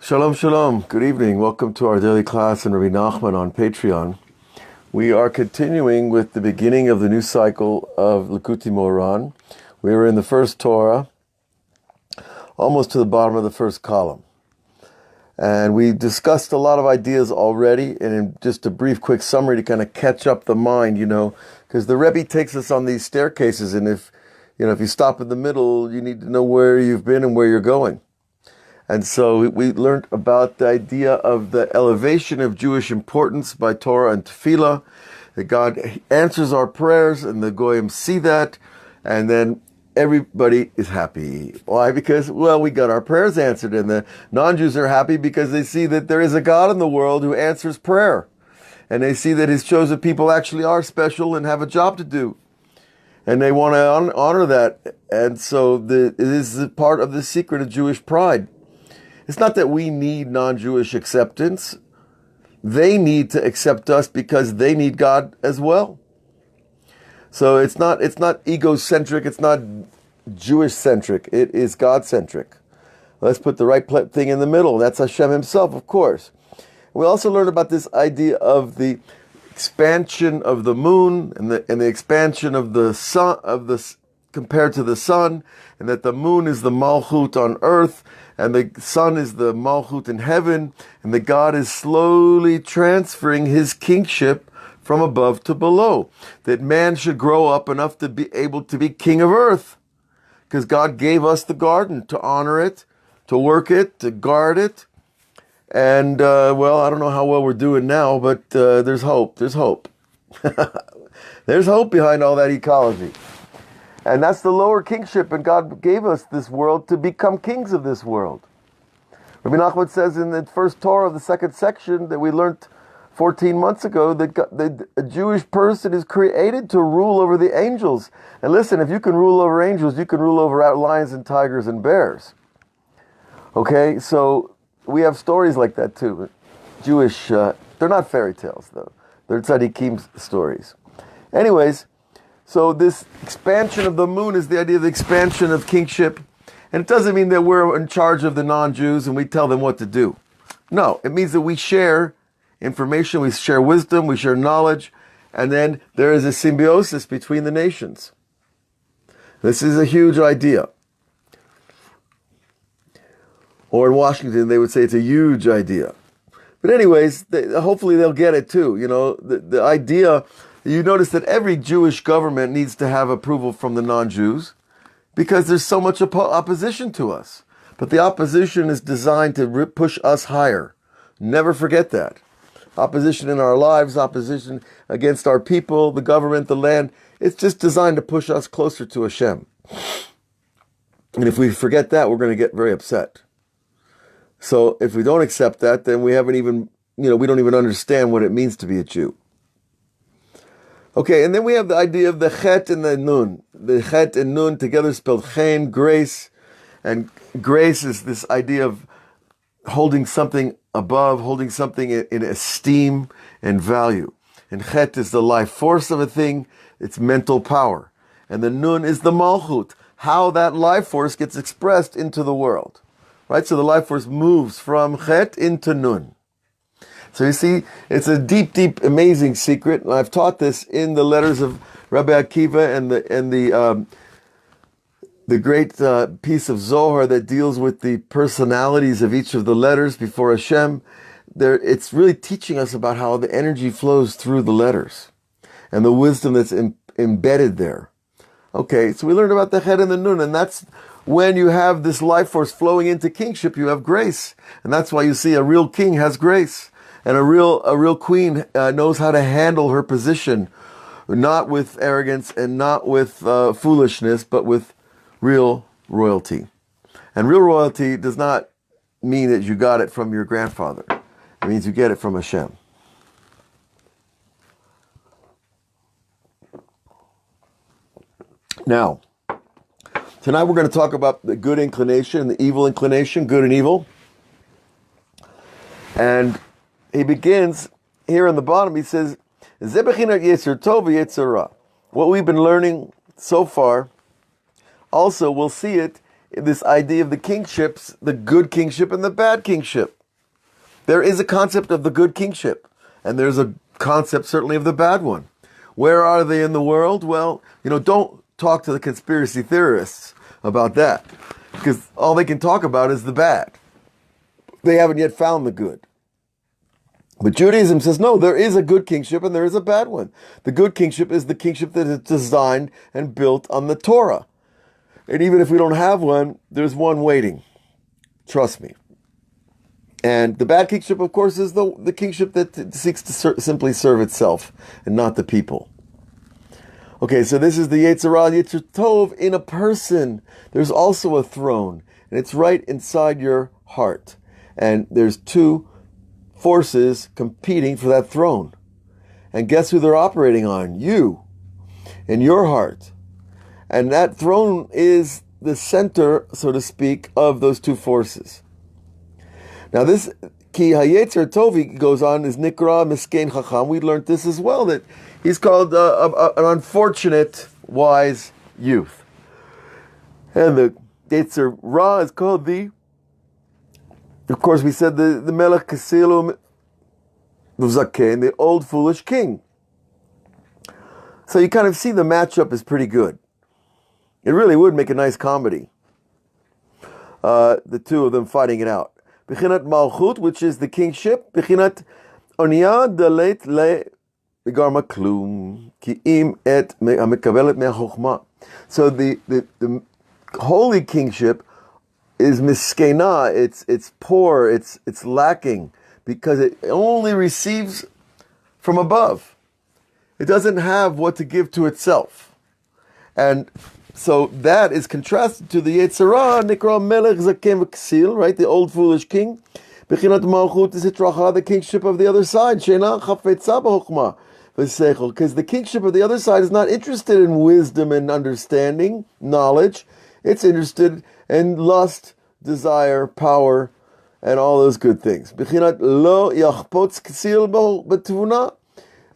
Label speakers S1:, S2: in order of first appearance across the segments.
S1: Shalom, shalom. Good evening. Welcome to our daily class in Rabbi Nachman on Patreon. We are continuing with the beginning of the new cycle of Likutei Moharan. We are in the first Torah, almost to the bottom of the first column. And we discussed a lot of ideas already, and in just a brief, quick summary to kind of catch up the mind, because the Rebbe takes us on these staircases, and if you stop in the middle, you need to know where you've been and where you're going. And so we learned about the idea of the elevation of Jewish importance by Torah and Tefillah, that God answers our prayers and the Goyim see that, and then everybody is happy. Why? Because, we got our prayers answered, and the non-Jews are happy because they see that there is a God in the world who answers prayer. And they see that his chosen people actually are special and have a job to do. And they want to honor that. And so it is part of the secret of Jewish pride. It's not that we need non-Jewish acceptance. They need to accept us because they need God as well. So it's not egocentric, it's not Jewish-centric, it is God-centric. Let's put the right thing in the middle. That's Hashem himself, of course. We also learned about this idea of the expansion of the moon and the expansion of the sun, compared to the sun, and that the moon is the Malchut on earth, and the sun is the Malchut in heaven, and that God is slowly transferring his kingship from above to below. That man should grow up enough to be able to be king of earth, because God gave us the garden to honor it, to work it, to guard it. And, I don't know how well we're doing now, but there's hope. There's hope. There's hope behind all that ecology. And that's the lower kingship, and God gave us this world to become kings of this world. Rabbi Nachman says in the first Torah of the second section that we learned 14 months ago that a Jewish person is created to rule over the angels. And listen, if you can rule over angels, you can rule over lions and tigers and bears. Okay, so we have stories like that too. Jewish, they're not fairy tales though. They're tzaddikim stories. Anyways, so this expansion of the moon is the idea of the expansion of kingship. And it doesn't mean that we're in charge of the non-Jews and we tell them what to do. No, it means that we share information, we share wisdom, we share knowledge, and then there is a symbiosis between the nations. This is a huge idea. Or in Washington, they would say it's a huge idea. But anyways, hopefully they'll get it too. The idea, you notice that every Jewish government needs to have approval from the non-Jews because there's so much opposition to us. But the opposition is designed to push us higher. Never forget that. Opposition in our lives, opposition against our people, the government, the land. It's just designed to push us closer to Hashem. And if we forget that, we're going to get very upset. So if we don't accept that, then we don't even understand what it means to be a Jew. Okay, and then we have the idea of the chet and the nun. The chet and nun together spelled chen, grace. And grace is this idea of holding something above, holding something in esteem and value. And chet is the life force of a thing, it's mental power. And the nun is the malchut, how that life force gets expressed into the world. Right? So the life force moves from chet into nun. So you see, it's a deep, deep, amazing secret. And I've taught this in the letters of Rabbi Akiva and the great piece of Zohar that deals with the personalities of each of the letters before Hashem. It's really teaching us about how the energy flows through the letters and the wisdom that's embedded there. Okay, so we learned about the chet and the nun, and that's when you have this life force flowing into kingship, you have grace. And that's why you see a real king has grace. And a real queen knows how to handle her position, not with arrogance and not with foolishness, but with real royalty. And real royalty does not mean that you got it from your grandfather. It means you get it from Hashem. Now, tonight we're going to talk about the good inclination and the evil inclination, good and evil. And he begins here on the bottom, he says, what we've been learning so far, also we'll see it this idea of the kingships, the good kingship and the bad kingship. There is a concept of the good kingship, and there's a concept certainly of the bad one. Where are they in the world? Well, don't talk to the conspiracy theorists about that, because all they can talk about is the bad. They haven't yet found the good. But Judaism says, no, there is a good kingship and there is a bad one. The good kingship is the kingship that is designed and built on the Torah. And even if we don't have one, there's one waiting. Trust me. And the bad kingship, of course, is the kingship that seeks to simply serve itself and not the people. Okay, so this is the Yetzer Hara, Yetzer Tov in a person. There's also a throne, and it's right inside your heart. And there's two forces competing for that throne. And guess who they're operating on? You, in your heart. And that throne is the center, so to speak, of those two forces. Now this Ki HaYetzer Tov, he goes on, is Nikra Miskein Chacham. We learned this as well, that he's called an unfortunate wise youth. And the Yetzer Hara is called of course we said the Melech Kasilu Zaken, the old foolish king. So you kind of see the matchup is pretty good. It really would make a nice comedy. The two of them fighting it out. Bechinat Malchut, which is the kingship. Bechinat Onia Dalet Le Garma Klum Ki Im Et Mekabelet Me'Chochma. So the holy kingship is miskena. It's poor. It's lacking because it only receives from above. It doesn't have what to give to itself, and so that is contrasted to the Yetzer Hara, Nikra Melech Zaken V'Ksil, right? The old foolish king. Bechinat Malchut is the kingship of the other side. Sheina Chafetza B'Chochma V'Seichel, because the kingship of the other side is not interested in wisdom and understanding, knowledge. It's interested in lust, desire, power, and all those good things. Bechinat Lo Yachpotz Ksil B'Tvuna.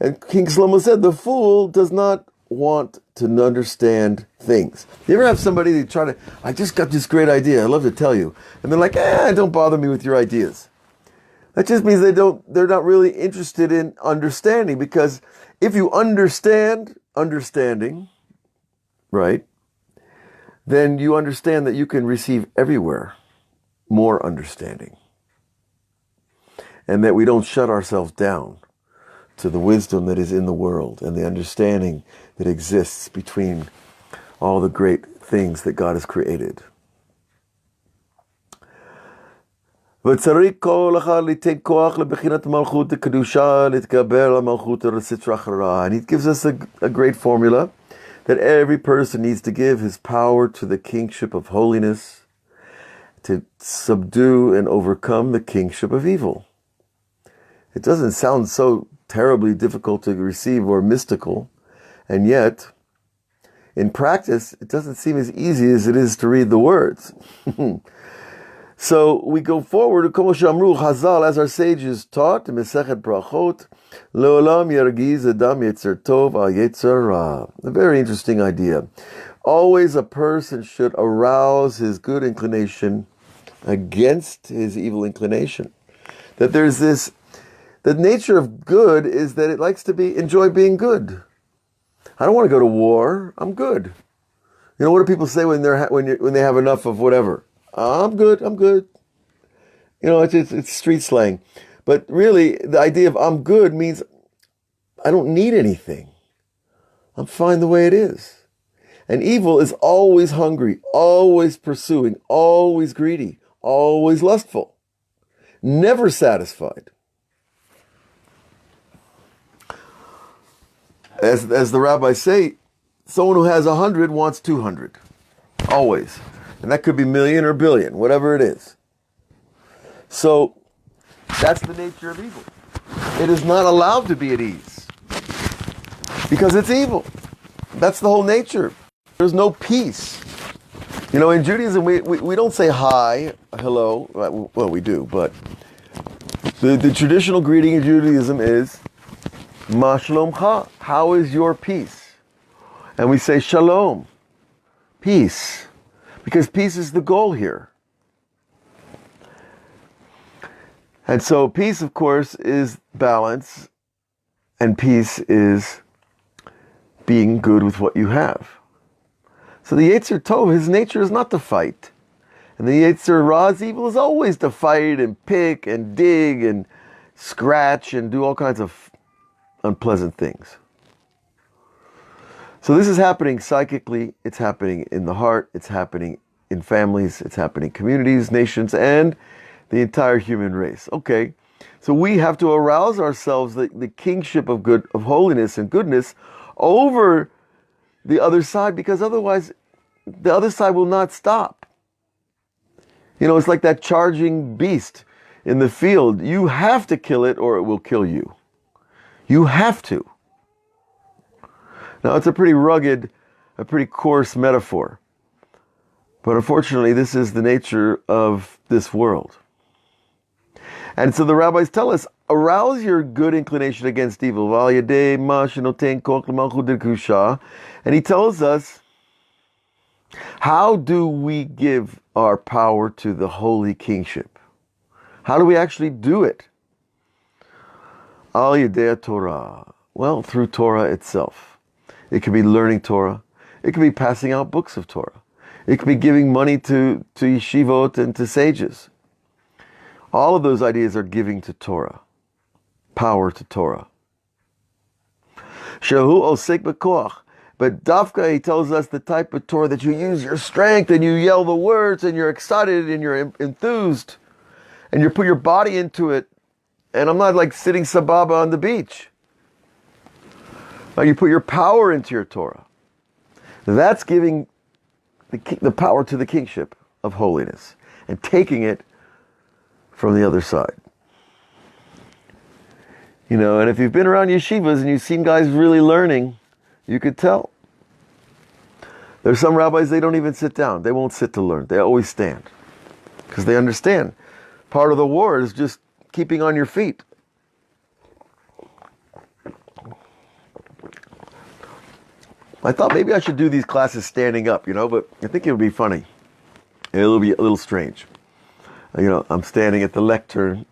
S1: And King Shlomo said, the fool does not want to understand things. You ever have somebody that try to, I just got this great idea, I'd love to tell you. And they're like, don't bother me with your ideas. That just means they're not really interested in understanding, because if you understand understanding, right, then you understand that you can receive everywhere more understanding. And that we don't shut ourselves down to the wisdom that is in the world and the understanding that exists between all the great things that God has created. And he gives us a great formula that every person needs to give his power to the kingship of holiness, to subdue and overcome the kingship of evil. It doesn't sound so terribly difficult to receive or mystical, and yet in practice it doesn't seem as easy as it is to read the words. So we go forward, as our sages taught in Mesechet Brachot, Leolam Yergiz Adam Yetzer Tov Al Yetzer Hara. A very interesting idea. Always a person should arouse his good inclination against his evil inclination. That there's this, the nature of good is that it likes to enjoy being good. I don't want to go to war. I'm good. You know, what do people say when they have enough of whatever? I'm good. You know, it's street slang. But really, the idea of I'm good means I don't need anything. I'm fine the way it is. And evil is always hungry, always pursuing, always greedy, always lustful, never satisfied. As the rabbis say, someone who has 100 wants 200. Always. And that could be million or billion, whatever it is. So, that's the nature of evil. It is not allowed to be at ease. Because it's evil. That's the whole nature. There's no peace. You know, in Judaism, we don't say hi, hello. Well, we do, but the traditional greeting in Judaism is Ma shalomcha, how is your peace? And we say shalom, peace. Because peace is the goal here. And so peace, of course, is balance, and peace is being good with what you have. So the Yetzer Tov, his nature is not to fight. And the Yetzer Ra's evil is always to fight and pick and dig and scratch and do all kinds of unpleasant things. So this is happening psychically, it's happening in the heart, it's happening in families, it's happening in communities, nations, and the entire human race. Okay, so we have to arouse ourselves, the kingship of good, of holiness and goodness, over the other side, because otherwise the other side will not stop. You know, it's like that charging beast in the field. You have to kill it or it will kill you. You have to. Now, it's a pretty rugged, a pretty coarse metaphor. But unfortunately, this is the nature of this world. And so the rabbis tell us, arouse your good inclination against evil. And he tells us, how do we give our power to the holy kingship? How do we actually do it? Al Yedei Torah. Well, through Torah itself. It could be learning Torah. It could be passing out books of Torah. It could be giving money to yeshivot and to sages. All of those ideas are giving to Torah. Power to Torah. Shehu osek b'koach. But Dafka, he tells us the type of Torah that you use your strength and you yell the words and you're excited and you're enthused and you put your body into it. And I'm not like sitting sababa on the beach. You put your power into your Torah. That's giving the power to the kingship of holiness and taking it from the other side. You know, and if you've been around yeshivas and you've seen guys really learning, you could tell. There's some rabbis, they don't even sit down. They won't sit to learn. They always stand. Because they understand. Part of the war is just keeping on your feet. I thought maybe I should do these classes standing up, you know, but I think it would be funny. It'll be a little strange. You know, I'm standing at the lectern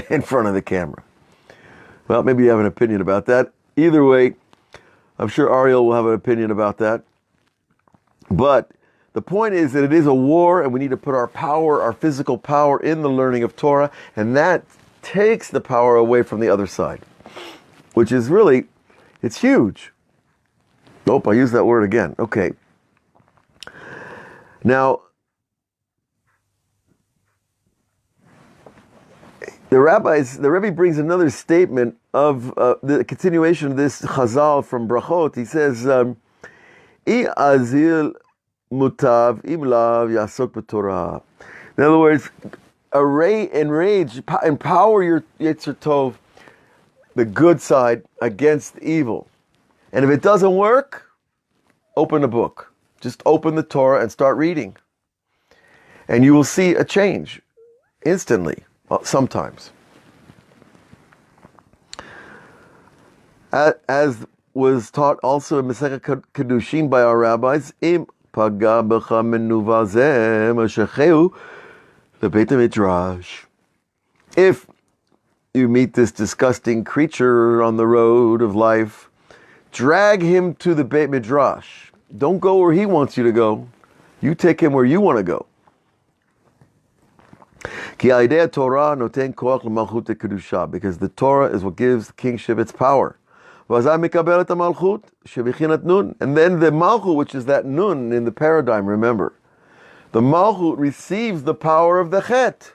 S1: in front of the camera. Well, maybe you have an opinion about that. Either way, I'm sure Ariel will have an opinion about that. But the point is that it is a war, and we need to put our power, our physical power, in the learning of Torah, and that takes the power away from the other side, which is really, it's huge. Nope, I used that word again. Okay. Now, the Rebbe brings another statement of the continuation of this Chazal from Brachot. He says, I azil mutav im lav yasok b'torah. In other words, enrage, empower your Yetzer Tov, the good side, against evil. And if it doesn't work, open a book. Just open the Torah and start reading. And you will see a change instantly, sometimes. As was taught also in Masechet Kedushin by our rabbis, Im paga b'cha menuva zeh mashacheu lebeit midrash. If you meet this disgusting creature on the road of life, drag him to the Beit Midrash. Don't go where he wants you to go. You take him where you want to go. Because the Torah is what gives the kingship its power. And then the Malchut, which is that Nun in the paradigm, remember. The Malchut receives the power of the Chet,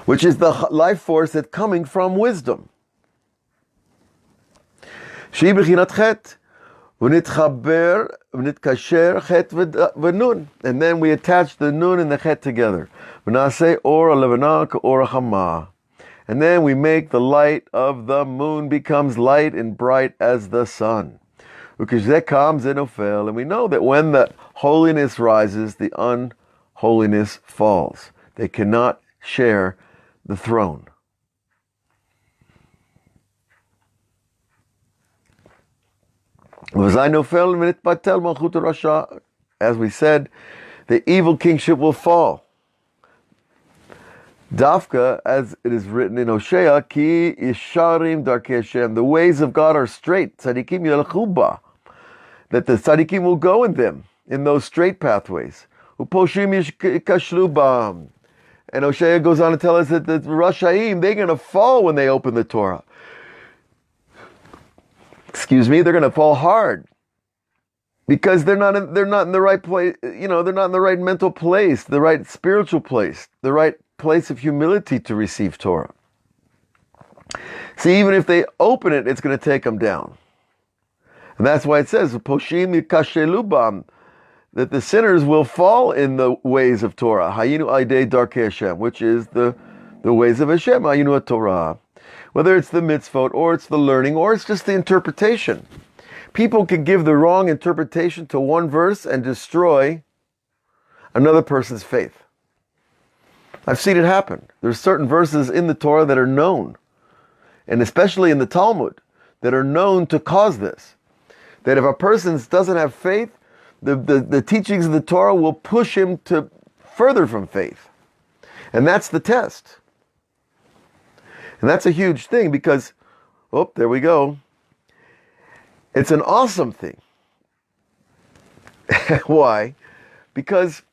S1: which is the life force that's coming from wisdom. שהיא בחינת חטא, ונתחבר, ונתקשר חטא ונון. And then we attach the nun and the chet together. ונעשה אור הלבנה כאור החמה. And then we make the light of the moon becomes light and bright as the sun. וכשזה קם זה נופל. And we know that when the holiness rises, the unholiness falls. They cannot share the throne. As we said, the evil kingship will fall. Dafka, as it is written in Hosea, Ki Yisharim Darkei Hashem, the ways of God are straight. Tzadikim yelchu ba, that the tzadikim will go in them, in those straight pathways. Uposhim yikashlu ba. And Hosea goes on to tell us that the Rashaim, they're going to fall when they open the Torah. They're going to fall hard. Because they're not in the right place, they're not in the right mental place, the right spiritual place, the right place of humility to receive Torah. See, even if they open it, it's going to take them down. And that's why it says, Poshim yikashelu bam, that the sinners will fall in the ways of Torah. Hayinu aidei darkei Hashem, which is the ways of Hashem. Hayinu Torah. Whether it's the mitzvot, or it's the learning, or it's just the interpretation. People can give the wrong interpretation to one verse and destroy another person's faith. I've seen it happen. There's certain verses in the Torah that are known, and especially in the Talmud, that are known to cause this. That if a person doesn't have faith, the teachings of the Torah will push him to further from faith. And that's the test. And that's a huge thing because, there we go. It's an awesome thing. Why? Because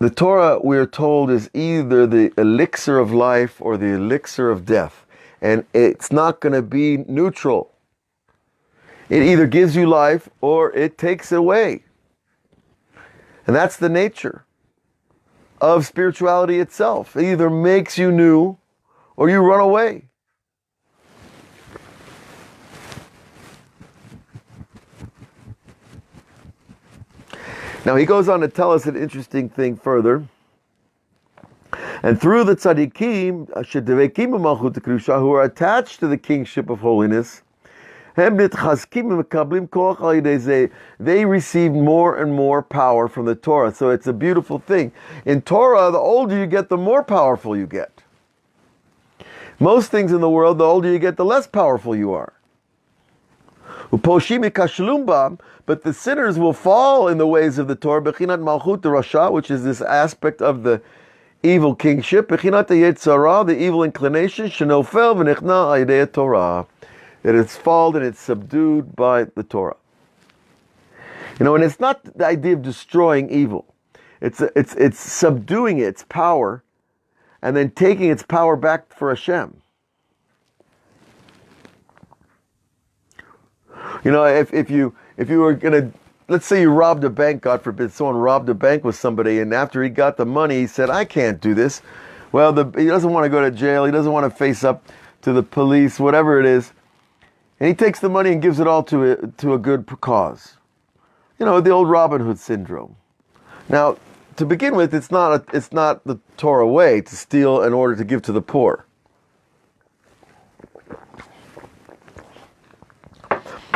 S1: the Torah, we are told, is either the elixir of life or the elixir of death. And it's not going to be neutral. It either gives you life or it takes it away. And that's the nature of spirituality itself. It either makes you new or you run away. Now he goes on to tell us an interesting thing further. And through the tzaddikim, who are attached to the kingship of holiness, they receive more and more power from the Torah. So it's a beautiful thing. In Torah, the older you get, the more powerful you get. Most things in the world, the older you get, the less powerful you are. But the sinners will fall in the ways of the Torah, which is this aspect of the evil kingship, the evil inclination, that it's fallen and it's subdued by the Torah. And it's not the idea of destroying evil. It's subduing its power and then taking its power back for Hashem. If you were going to, let's say you robbed a bank, God forbid, someone robbed a bank with somebody, and after he got the money, he said, I can't do this. Well, he doesn't want to go to jail, he doesn't want to face up to the police, whatever it is. And he takes the money and gives it all to a good cause. The old Robin Hood syndrome. Now, to begin with, it's not the Torah way to steal in order to give to the poor.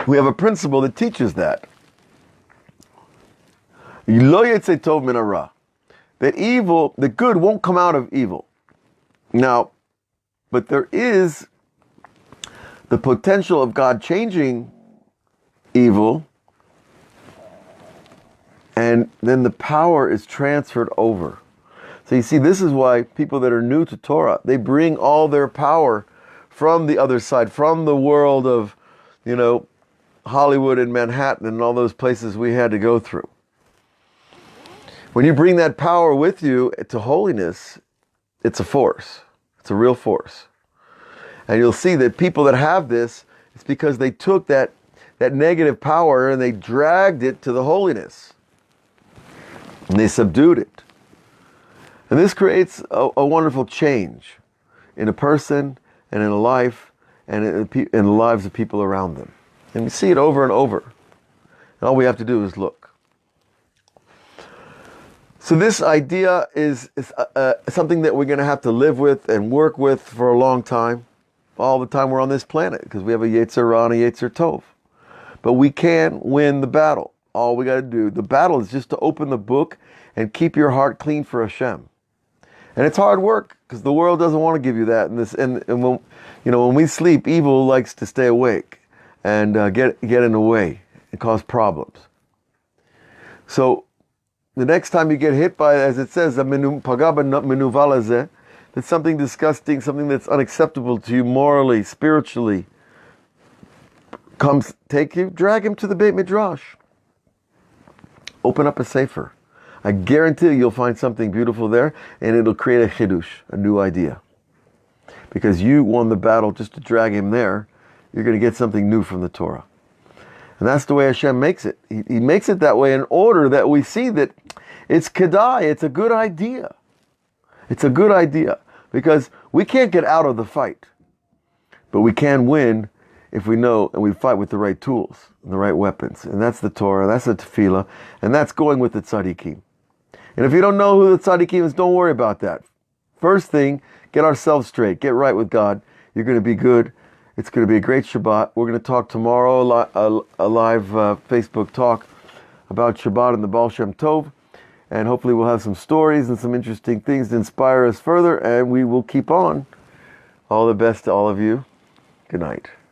S1: We have a principle that teaches that. Lo yetzeh tov min hara. That evil, the good won't come out of evil. Now, but there is the potential of God changing evil, and then the power is transferred over. So you see, this is why people that are new to Torah, they bring all their power from the other side, from the world of, Hollywood and Manhattan and all those places we had to go through. When you bring that power with you to holiness, it's a force. It's a real force. And you'll see that people that have this, it's because they took that negative power and they dragged it to the holiness. And they subdued it. And this creates a wonderful change in a person and in a life and in the lives of people around them. And we see it over and over. And all we have to do is look. So this idea is something that we're going to have to live with and work with for a long time. All the time we're on this planet, because we have a Yetzer Ra and a Yetzer Tov. But we can win the battle. All we got to do, the battle is just to open the book and keep your heart clean for Hashem. And it's hard work, because the world doesn't want to give you that. And when we sleep, evil likes to stay awake. and get in the way and cause problems. So the next time you get hit by, as it says, that's something disgusting, something that's unacceptable to you morally, spiritually, comes, take you, drag him to the Beit Midrash. Open up a sefer. I guarantee you'll find something beautiful there, and it'll create a chidush, a new idea. Because you won the battle just to drag him there, you're going to get something new from the Torah. And that's the way Hashem makes it. He makes it that way in order that we see that it's kedai, it's a good idea. It's a good idea. Because we can't get out of the fight. But we can win if we know and we fight with the right tools and the right weapons. And that's the Torah, that's the tefillah, and that's going with the tzaddikim. And if you don't know who the tzaddikim is, don't worry about that. First thing, get ourselves straight. Get right with God. You're going to be good. It's going to be a great Shabbat. We're going to talk tomorrow, a live Facebook talk about Shabbat and the Baal Shem Tov. And hopefully we'll have some stories and some interesting things to inspire us further. And we will keep on. All the best to all of you. Good night.